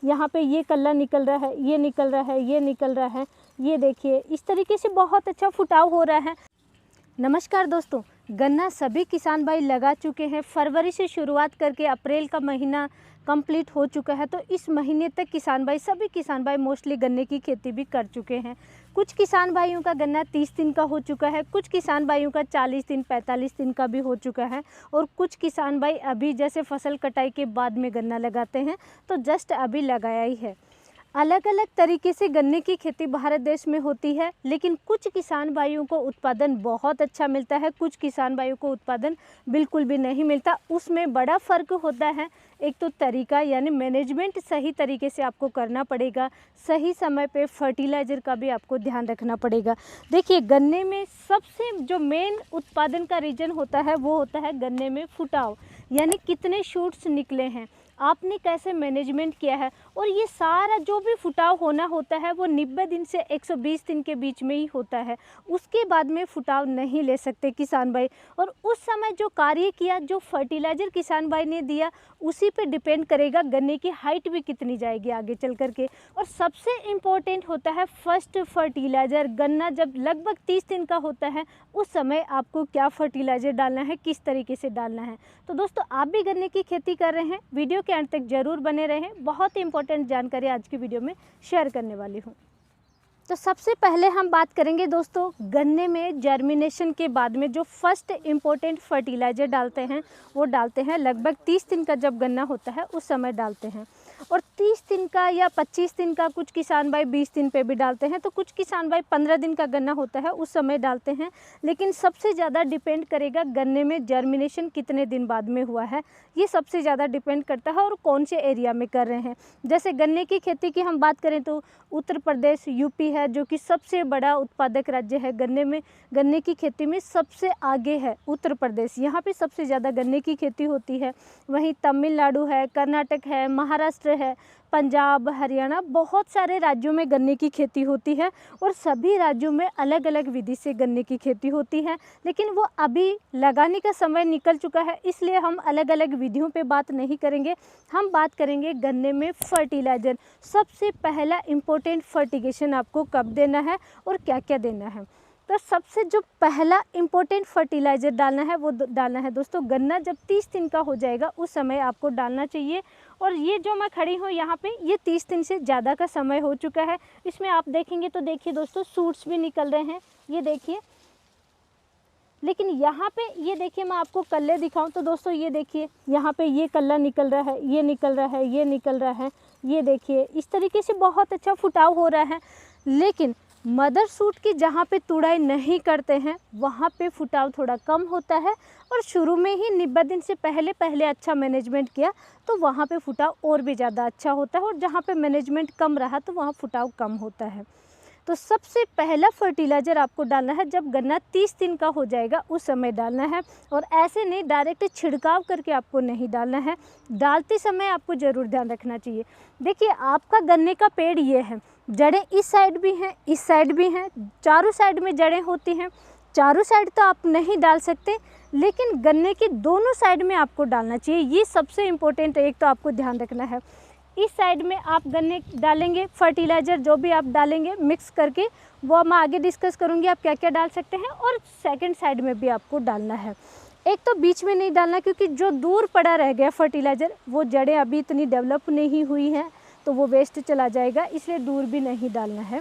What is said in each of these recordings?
यहाँ पे ये कल्ला निकल रहा है, ये निकल रहा है, ये निकल रहा है, ये देखिए इस तरीके से बहुत अच्छा फुटाव हो रहा है। नमस्कार दोस्तों, गन्ना सभी किसान भाई लगा चुके हैं। फरवरी से शुरुआत करके अप्रैल का महीना कंप्लीट हो चुका है, तो इस महीने तक सभी किसान भाई मोस्टली गन्ने की खेती भी कर चुके हैं। कुछ किसान भाइयों का गन्ना 30 दिन का हो चुका है, कुछ किसान भाइयों का 40 दिन 45 दिन का भी हो चुका है, और कुछ किसान भाई अभी जैसे फसल कटाई के बाद में गन्ना लगाते हैं, तो जस्ट अभी लगाया ही है। अलग अलग तरीके से गन्ने की खेती भारत देश में होती है, लेकिन कुछ किसान भाइयों को उत्पादन बहुत अच्छा मिलता है, कुछ किसान भाइयों को उत्पादन बिल्कुल भी नहीं मिलता। उसमें बड़ा फ़र्क होता है। एक तो तरीका यानी मैनेजमेंट सही तरीके से आपको करना पड़ेगा, सही समय पे फर्टिलाइज़र का भी आपको ध्यान रखना पड़ेगा। देखिए, गन्ने में सबसे जो मेन उत्पादन का रीज़न होता है वो होता है गन्ने में फुटाव, यानी कितने शूट्स निकले हैं, आपने कैसे मैनेजमेंट किया है। और ये सारा जो भी फुटाव होना होता है वो 90 दिन से 120 दिन के बीच में ही होता है। उसके बाद में फुटाव नहीं ले सकते किसान भाई। और उस समय जो कार्य किया, जो फर्टिलाइज़र किसान भाई ने दिया, उसी पे डिपेंड करेगा गन्ने की हाइट भी कितनी जाएगी आगे चल कर के। और सबसे इम्पोर्टेंट होता है फर्स्ट फर्टिलाइज़र। गन्ना जब लगभग 30 दिन का होता है, उस समय आपको क्या फर्टिलाइज़र डालना है, किस तरीके से डालना है। तो दोस्तों, आप भी गन्ने की खेती कर रहे हैं, वीडियो के अंत तक जरूर बने रहें। बहुत ही इंपॉर्टेंट जानकारी आज की वीडियो में शेयर करने वाली हूँ। तो सबसे पहले हम बात करेंगे दोस्तों, गन्ने में जर्मिनेशन के बाद में जो फर्स्ट इम्पोर्टेंट फर्टिलाइज़र डालते हैं वो डालते हैं लगभग 30 दिन का जब गन्ना होता है उस समय डालते हैं। और 30 दिन का या 25 दिन का, कुछ किसान भाई 20 दिन पे भी डालते हैं, तो कुछ किसान भाई 15 दिन का गन्ना होता है उस समय डालते हैं। लेकिन सबसे ज़्यादा डिपेंड करेगा गन्ने में जर्मिनेशन कितने दिन बाद में हुआ है, ये सबसे ज़्यादा डिपेंड करता है, और कौन से एरिया में कर रहे हैं। जैसे गन्ने की खेती की हम बात करें तो उत्तर प्रदेश, यूपी है जो कि सबसे बड़ा उत्पादक राज्य है गन्ने में। गन्ने की खेती में सबसे आगे है उत्तर प्रदेश, यहाँ पे सबसे ज़्यादा गन्ने की खेती होती है। वहीं तमिलनाडु है, कर्नाटक है, महाराष्ट्र है, पंजाब, हरियाणा, बहुत सारे राज्यों में गन्ने की खेती होती है। और सभी राज्यों में अलग अलग विधि से गन्ने की खेती होती है, लेकिन वो अभी लगाने का समय निकल चुका है, इसलिए हम अलग अलग विधियों पे बात नहीं करेंगे। हम बात करेंगे गन्ने में फर्टिलाइज़र। सबसे पहला इम्पोर्टेंट फर्टिगेशन आपको कब देना है और क्या क्या देना है। तो सबसे जो पहला इम्पोर्टेंट फर्टिलाइज़र डालना है वो डालना है दोस्तों, गन्ना जब 30 दिन का हो जाएगा उस समय आपको डालना चाहिए। और ये जो मैं खड़ी हूँ यहाँ पे, ये 30 दिन से ज़्यादा का समय हो चुका है। इसमें आप देखेंगे तो देखिए दोस्तों, सूट्स भी निकल रहे हैं, ये देखिए। लेकिन यहाँ पे ये देखिए, मैं आपको कल्ले दिखाऊं तो दोस्तों ये देखिए, यहाँ पे ये कल्ला निकल रहा है, ये निकल रहा है, ये निकल रहा है, ये देखिए इस तरीके से बहुत अच्छा फुटाव हो रहा है। लेकिन मदर सूट की जहाँ पे तुड़ाई नहीं करते हैं वहाँ पे फुटाव थोड़ा कम होता है। और शुरू में ही 90 दिन से पहले अच्छा मैनेजमेंट किया तो वहाँ पे फुटाव और भी ज़्यादा अच्छा होता है, और जहाँ पे मैनेजमेंट कम रहा तो वहाँ फुटाव कम होता है। तो सबसे पहला फर्टिलाइज़र आपको डालना है जब गन्ना 30 दिन का हो जाएगा उस समय डालना है। और ऐसे नहीं डायरेक्ट छिड़काव करके आपको नहीं डालना है, डालते समय आपको ज़रूर ध्यान रखना चाहिए। देखिए, आपका गन्ने का पेड़ ये है, जड़ें इस साइड भी हैं, इस साइड भी हैं, चारों साइड में जड़ें होती हैं। चारों साइड तो आप नहीं डाल सकते, लेकिन गन्ने की दोनों साइड में आपको डालना चाहिए। ये सबसे इम्पोर्टेंट एक तो आपको ध्यान रखना है। इस साइड में आप गन्ने डालेंगे, फर्टिलाइज़र जो भी आप डालेंगे मिक्स करके, वो मैं आगे डिस्कस करूँगी आप क्या क्या डाल सकते हैं। और सेकंड साइड में भी आपको डालना है। एक तो बीच में नहीं डालना, क्योंकि जो दूर पड़ा रह गया फर्टिलाइज़र, वो जड़ें अभी इतनी डेवलप नहीं हुई हैं तो वो वेस्ट चला जाएगा, इसलिए दूर भी नहीं डालना है।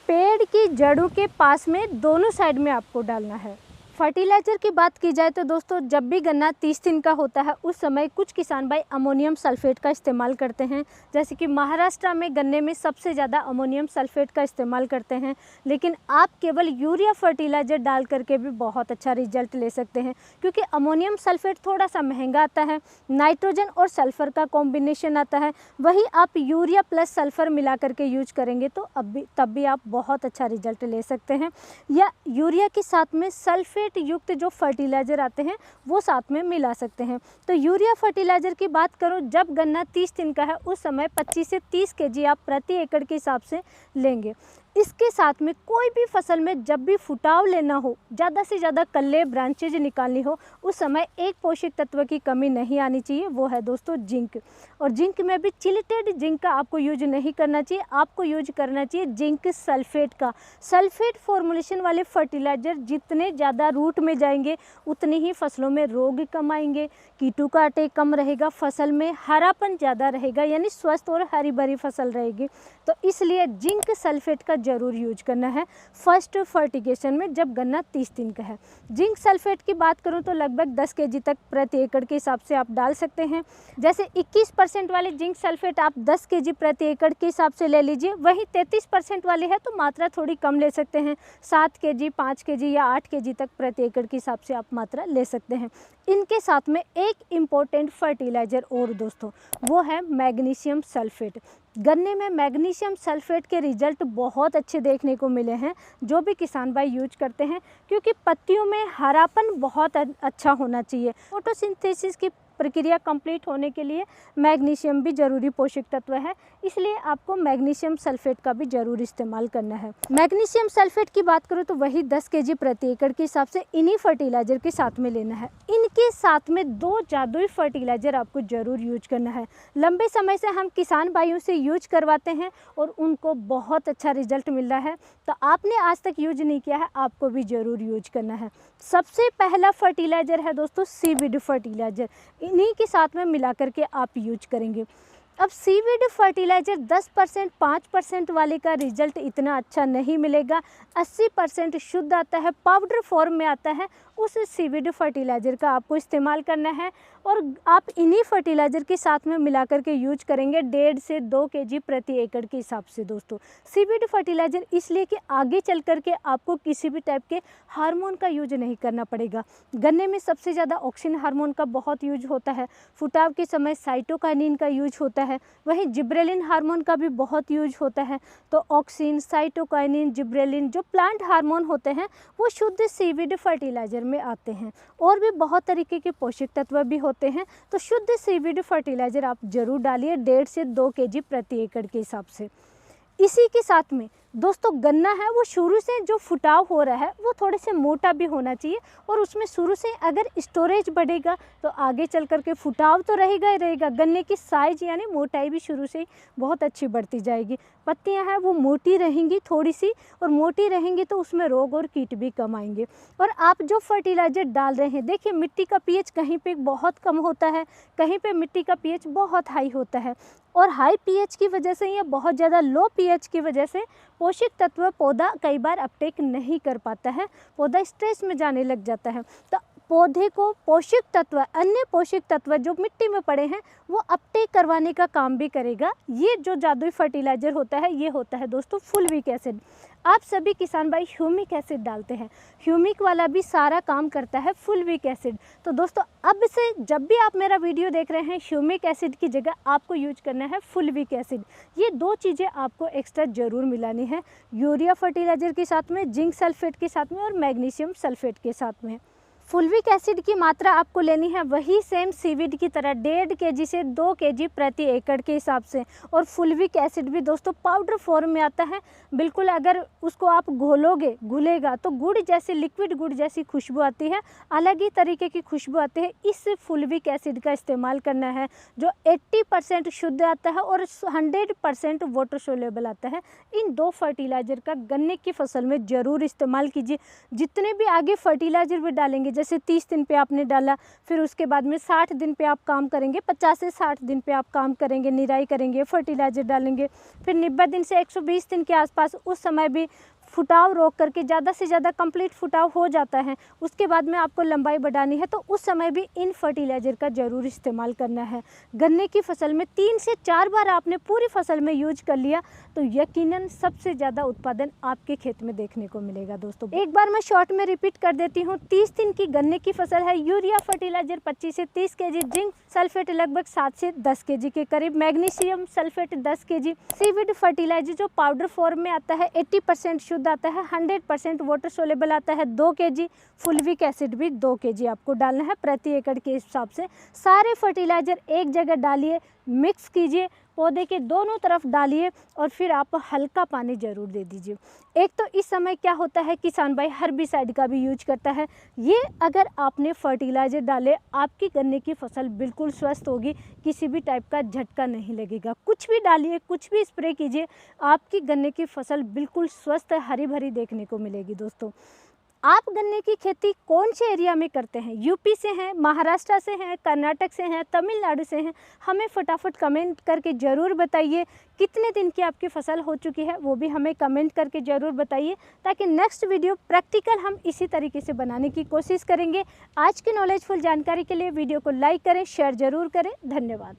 पेड़ की जड़ों के पास में दोनों साइड में आपको डालना है। फर्टिलाइज़र की बात की जाए तो दोस्तों, जब भी गन्ना 30 दिन का होता है उस समय कुछ किसान भाई अमोनियम सल्फेट का इस्तेमाल करते हैं। जैसे कि महाराष्ट्र में गन्ने में सबसे ज़्यादा अमोनियम सल्फेट का इस्तेमाल करते हैं। लेकिन आप केवल यूरिया फर्टिलाइज़र डाल करके भी बहुत अच्छा रिजल्ट ले सकते हैं, क्योंकि अमोनियम सल्फेट थोड़ा सा महंगा आता है, नाइट्रोजन और सल्फ़र का कॉम्बिनेशन आता है। वही आप यूरिया प्लस सल्फ़र मिला करके यूज करेंगे तो तब भी आप बहुत अच्छा रिजल्ट ले सकते हैं। या यूरिया के साथ में सल्फेट युक्त जो फर्टिलाइज़र आते हैं वो साथ में मिला सकते हैं। तो यूरिया फर्टिलाइज़र की बात करो, जब गन्ना 30 दिन का है उस समय 25 से 30 kg आप प्रति एकड़ के हिसाब से लेंगे। इसके साथ में कोई भी फसल में जब भी फुटाव लेना हो, ज़्यादा से ज़्यादा कल्ले ब्रांचेज निकालनी हो, उस समय एक पोषक तत्व की कमी नहीं आनी चाहिए, वो है दोस्तों जिंक। और जिंक में भी चिलेटेड जिंक का आपको यूज नहीं करना चाहिए, आपको यूज करना चाहिए जिंक सल्फेट का। सल्फेट फॉर्मुलेशन वाले फर्टिलाइज़र जितने ज़्यादा रूट में जाएंगे उतनी ही फसलों में रोग कम आएंगे, कीटों का अटैक कम रहेगा, फसल में हरापन ज़्यादा रहेगा, यानी स्वस्थ और हरी भरी फसल रहेगी। तो इसलिए जिंक सल्फेट का ज़रूर यूज करना है फर्स्ट फर्टिगेशन में जब गन्ना 30 दिन का है। जिंक सल्फेट की बात करूं तो लगभग 10 kg तक प्रति एकड़ के हिसाब से आप डाल सकते हैं। जैसे 21% वाले जिंक सल्फेट आप 10 kg प्रति एकड़ के हिसाब से ले लीजिए, वहीं 33% वाली है तो मात्रा थोड़ी कम ले सकते हैं, 7 kg, 5 kg या 8 kg तक प्रति एकड़ के हिसाब से आप मात्रा ले सकते हैं। इनके साथ में एक इम्पोर्टेंट फर्टिलाइज़र और दोस्तों, वो है मैग्नीशियम सल्फेट। गन्ने में मैग्नीशियम सल्फेट के रिजल्ट बहुत अच्छे देखने को मिले हैं जो भी किसान भाई यूज करते हैं, क्योंकि पत्तियों में हरापन बहुत अच्छा होना चाहिए। फोटोसिंथेसिस की प्रक्रिया कंप्लीट होने के लिए मैग्नीशियम भी ज़रूरी पोषक तत्व है, इसलिए आपको मैग्नीशियम सल्फेट का भी ज़रूर इस्तेमाल करना है। मैग्नीशियम सल्फेट की बात करूँ तो वही 10 kg प्रति एकड़ के हिसाब से इन्हीं फर्टिलाइज़र के साथ में लेना है। इनके साथ में 2 जादुई फर्टिलाइज़र आपको ज़रूर यूज करना है। लंबे समय से हम किसान भाइयों से यूज करवाते हैं और उनको बहुत अच्छा रिजल्ट मिल रहा है, तो आपने आज तक यूज नहीं किया है, आपको भी ज़रूर यूज करना है। सबसे पहला फर्टिलाइज़र है दोस्तों सीवीड फर्टिलाइज़र, इन्हीं के साथ में मिला करके आप यूज करेंगे। अब सीवीड फर्टिलाइज़र 10% 5% वाले का रिजल्ट इतना अच्छा नहीं मिलेगा, 80% शुद्ध आता है, पाउडर फॉर्म में आता है, उस सीवीड फर्टिलाइज़र का आपको इस्तेमाल करना है। और आप इन्हीं फर्टिलाइज़र के साथ में मिला करके यूज करेंगे 1.5 से 2 kg प्रति एकड़ के हिसाब से। दोस्तों सीवीड फर्टिलाइज़र इसलिए कि आगे चल करके आपको किसी भी टाइप के हार्मोन का यूज नहीं करना पड़ेगा। गन्ने में सबसे ज़्यादा ऑक्सिन हार्मोन का बहुत यूज होता है, फुटाव के समय साइटोकाइनिन का यूज होता है, वहीं जिब्रेलिन हार्मोन का भी बहुत यूज होता है। तो ऑक्सिन, साइटोकाइनिन, जिब्रेलिन जो प्लांट हार्मोन होते हैं वो शुद्ध सीवीड फर्टिलाइज़र में आते हैं। और भी बहुत तरीके के पोषक तत्व भी होते हैं, तो शुद्ध सीवीड फर्टिलाइज़र आप जरूर डालिए 1.5 से 2 kg प्रति एकड़ के हिसाब से। इसी के साथ में दोस्तों गन्ना है वो शुरू से जो फुटाव हो रहा है वो थोड़े से मोटा भी होना चाहिए, और उसमें शुरू से अगर स्टोरेज बढ़ेगा तो आगे चल कर के फुटाव तो रहेगा ही रहेगा, गन्ने की साइज यानी मोटाई भी शुरू से ही बहुत अच्छी बढ़ती जाएगी। पत्तियां हैं वो मोटी रहेंगी थोड़ी सी, और मोटी रहेंगी तो उसमें रोग और कीट भी कम आएंगे। और आप जो फर्टिलाइज़र डाल रहे हैं, देखिए मिट्टी का पीएच कहीं पे बहुत कम होता है, कहीं पे मिट्टी का पीएच बहुत हाई होता है, और हाई पीएच की वजह से या बहुत ज़्यादा लो पीएच की वजह से पोषक तत्व पौधा कई बार अपटेक नहीं कर पाता है, पौधा स्ट्रेस में जाने लग जाता है। तो पौधे को पोषक तत्व, अन्य पोषक तत्व जो मिट्टी में पड़े हैं वो अपटेक करवाने का काम भी करेगा। ये जो जादुई फर्टिलाइज़र होता है ये होता है दोस्तों फुलविक एसिड। आप सभी किसान भाई ह्यूमिक एसिड डालते हैं, ह्यूमिक वाला भी सारा काम करता है फुलविक एसिड। तो दोस्तों अब से जब भी आप मेरा वीडियो देख रहे हैं, ह्यूमिक एसिड की जगह आपको यूज करना है फुलविक एसिड। ये 2 चीज़ें आपको एक्स्ट्रा ज़रूर मिलानी है, यूरिया फर्टिलाइज़र के साथ में, जिंक सल्फेट के साथ में और मैग्नीशियम सल्फेट के साथ में। फुलविक एसिड की मात्रा आपको लेनी है वही सेम सीवीड की तरह 1.5 kg से 2 kg प्रति एकड़ के हिसाब से। और फुलविक एसिड भी दोस्तों पाउडर फॉर्म में आता है, बिल्कुल अगर उसको आप घोलोगे घुलेगा तो गुड़ जैसे, लिक्विड गुड़ जैसी खुशबू आती है, अलग ही तरीके की खुशबू आती है। इस फुलविक एसिड का इस्तेमाल करना है जो 80% शुद्ध आता है और 100% वाटर सोल्यूबल आता है। इन 2 फर्टिलाइज़र का गन्ने की फसल में ज़रूर इस्तेमाल कीजिए। जितने भी आगे फर्टिलाइज़र भी डालेंगे, जैसे 30 दिन पे आपने डाला, फिर उसके बाद में 60 दिन पे आप काम करेंगे, 50 से 60 दिन पे आप काम करेंगे, निराई करेंगे, फर्टिलाइज़र डालेंगे, फिर 90 दिन से 120 दिन के आसपास उस समय भी फुटाव रोक करके ज़्यादा से ज़्यादा कंप्लीट फुटाव हो जाता है। उसके बाद में आपको लंबाई बढ़ानी है तो उस समय भी इन फर्टिलाइज़र का ज़रूर इस्तेमाल करना है। गन्ने की फसल में 3 से 4 बार आपने पूरी फसल में यूज कर लिया तो यकीनन सबसे ज़्यादा उत्पादन आपके खेत में देखने को मिलेगा। दोस्तों एक बार मैं शॉर्ट में रिपीट कर देती हूँ, 30 दिन की गन्ने की फसल है, यूरिया फर्टिलाइज़र 25 से 30 kg, जिंक सल्फेट लगभग 7 से 10 kg के करीब, magnesium sulphate 10 kg, seaweed fertiliser जो पाउडर फॉर्म में आता है 80% शुद्ध आता है, 100% वाटर सोलेबल आता है 2 kg, फुलविक एसिड भी 2 kg आपको डालना है प्रति एकड़ के हिसाब से। सारे फर्टिलाइज़र एक जगह डालिए, मिक्स कीजिए, पौधे के दोनों तरफ डालिए और फिर आप हल्का पानी ज़रूर दे दीजिए। एक तो इस समय क्या होता है, किसान भाई हर्बिसाइड का भी यूज करता है। ये अगर आपने फर्टिलाइज़र डाले, आपकी गन्ने की फसल बिल्कुल स्वस्थ होगी, किसी भी टाइप का झटका नहीं लगेगा। कुछ भी डालिए, कुछ भी स्प्रे कीजिए, आपकी गन्ने की फसल बिल्कुल स्वस्थ हरी भरी देखने को मिलेगी। दोस्तों, आप गन्ने की खेती कौन से एरिया में करते हैं? यूपी से हैं, महाराष्ट्र से हैं, कर्नाटक से हैं, तमिलनाडु से हैं? हमें फटाफट कमेंट करके ज़रूर बताइए। कितने दिन की आपकी फसल हो चुकी है वो भी हमें कमेंट करके ज़रूर बताइए, ताकि नेक्स्ट वीडियो प्रैक्टिकल हम इसी तरीके से बनाने की कोशिश करेंगे। आज की नॉलेजफुल जानकारी के लिए वीडियो को लाइक करें, शेयर ज़रूर करें। धन्यवाद।